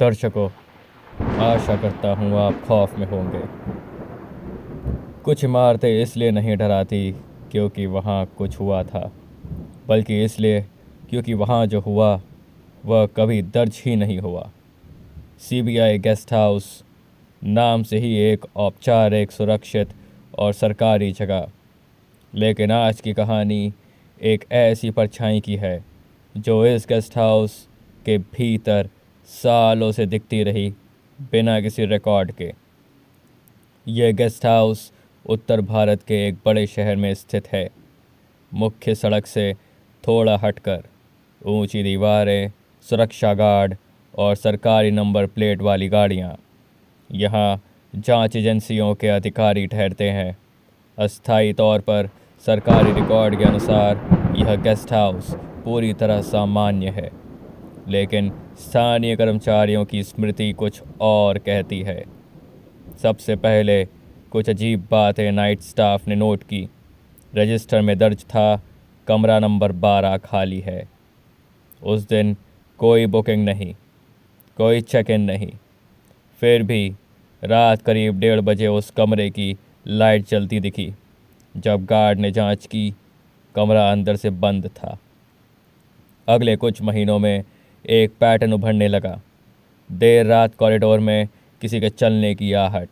दर्शकों, आशा करता हूँ आप खौफ में होंगे। कुछ इमारतें इसलिए नहीं डराती क्योंकि वहाँ कुछ हुआ था, बल्कि इसलिए क्योंकि वहाँ जो हुआ वह कभी दर्ज ही नहीं हुआ। सीबीआई गेस्ट हाउस नाम से ही एक औपचारिक, सुरक्षित और सरकारी जगह, लेकिन आज की कहानी एक ऐसी परछाई की है जो इस गेस्ट हाउस के भीतर सालों से दिखती रही, बिना किसी रिकॉर्ड के। यह गेस्ट हाउस उत्तर भारत के एक बड़े शहर में स्थित है, मुख्य सड़क से थोड़ा हटकर। ऊंची दीवारें, सुरक्षा गार्ड और सरकारी नंबर प्लेट वाली गाड़ियां। यहाँ जांच एजेंसियों के अधिकारी ठहरते हैं। अस्थायी तौर पर सरकारी रिकॉर्ड के अनुसार यह गेस्ट हाउस पूरी तरह सामान्य है, लेकिन स्थानीय कर्मचारियों की स्मृति कुछ और कहती है। सबसे पहले कुछ अजीब बातें नाइट स्टाफ ने नोट की। रजिस्टर में दर्ज था, कमरा नंबर 12 खाली है। उस दिन कोई बुकिंग नहीं, कोई चेक इन नहीं। फिर भी रात करीब 1:30 बजे उस कमरे की लाइट जलती दिखी। जब गार्ड ने जांच की, कमरा अंदर से बंद था। अगले कुछ महीनों में एक पैटर्न उभरने लगा। देर रात कॉरिडोर में किसी के चलने की आहट,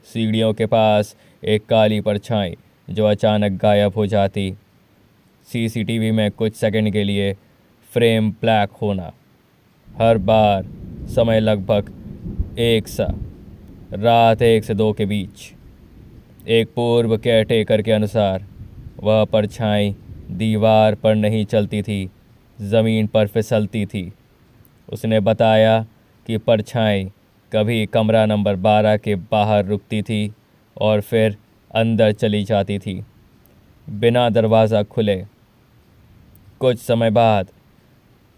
सीढ़ियों के पास एक काली परछाई जो अचानक गायब हो जाती, सीसीटीवी में कुछ सेकंड के लिए फ्रेम ब्लैक होना। हर बार समय लगभग एक सा, रात 1 से 2 के बीच। एक पूर्व केयरटेकर के अनुसार वह परछाई दीवार पर नहीं चलती थी, ज़मीन पर फिसलती थी। उसने बताया कि परछाई कभी कमरा नंबर 12 के बाहर रुकती थी और फिर अंदर चली जाती थी, बिना दरवाज़ा खुले। कुछ समय बाद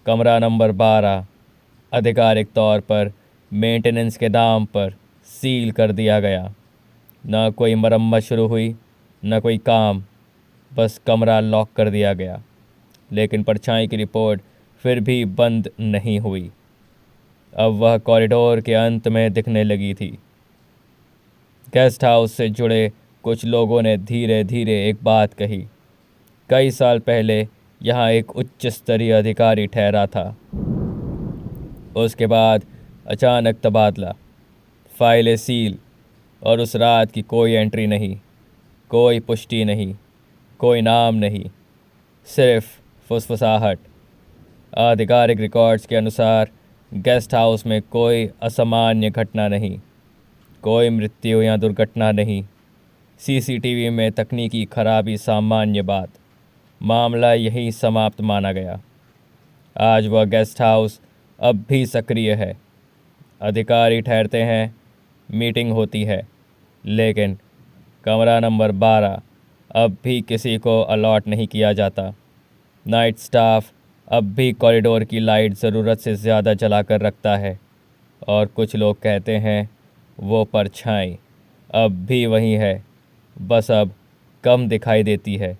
कमरा नंबर 12 आधिकारिक तौर पर मेंटेनेंस के नाम पर सील कर दिया गया। न कोई मरम्मत शुरू हुई, न कोई काम, बस कमरा लॉक कर दिया गया। लेकिन परछाई की रिपोर्ट फिर भी बंद नहीं हुई। अब वह कॉरिडोर के अंत में दिखने लगी थी। गेस्ट हाउस से जुड़े कुछ लोगों ने धीरे धीरे एक बात कही। कई साल पहले यहाँ एक उच्च स्तरीय अधिकारी ठहरा था। उसके बाद अचानक तबादला, फाइलें सील, और उस रात की कोई एंट्री नहीं, कोई पुष्टि नहीं, कोई नाम नहीं, सिर्फ फुसफुसाहट। आधिकारिक रिकॉर्ड्स के अनुसार गेस्ट हाउस में कोई असामान्य घटना नहीं, कोई मृत्यु या दुर्घटना नहीं। सीसीटीवी में तकनीकी खराबी सामान्य बात। मामला यहीं समाप्त माना गया। आज वह गेस्ट हाउस अब भी सक्रिय है। अधिकारी ठहरते हैं, मीटिंग होती है, लेकिन कमरा नंबर 12 अब भी किसी को अलॉट नहीं किया जाता। नाइट स्टाफ अब भी कॉरिडोर की लाइट ज़रूरत से ज़्यादा जलाकर रखता है, और कुछ लोग कहते हैं वो परछाई अब भी वहीं है, बस अब कम दिखाई देती है।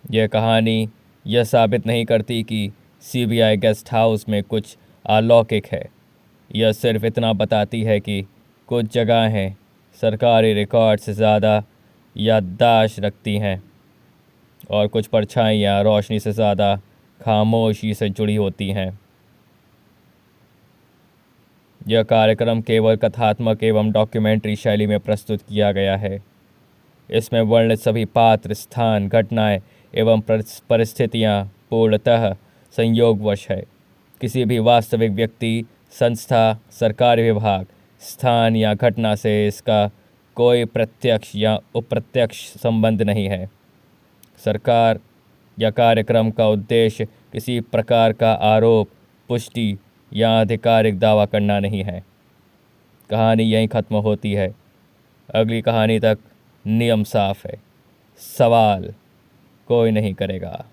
यह कहानी यह साबित नहीं करती कि सीबीआई गेस्ट हाउस में कुछ अलौकिक है। यह सिर्फ इतना बताती है कि कुछ जगहें सरकारी रिकॉर्ड से ज़्यादा याददाश्त रखती हैं, और कुछ परछाइयाँ रोशनी से ज़्यादा खामोशी से जुड़ी होती हैं। यह कार्यक्रम केवल कथात्मक एवं डॉक्यूमेंट्री शैली में प्रस्तुत किया गया है। इसमें वर्णित सभी पात्र, स्थान, घटनाएं एवं परिस्थितियां पूर्णतः संयोगवश है। किसी भी वास्तविक व्यक्ति, संस्था, सरकारी विभाग, स्थान या घटना से इसका कोई प्रत्यक्ष या अप्रत्यक्ष संबंध नहीं है। सरकार या कार्यक्रम का उद्देश्य किसी प्रकार का आरोप, पुष्टि या आधिकारिक दावा करना नहीं है। कहानी यहीं ख़त्म होती है। अगली कहानी तक नियम साफ है, सवाल कोई नहीं करेगा।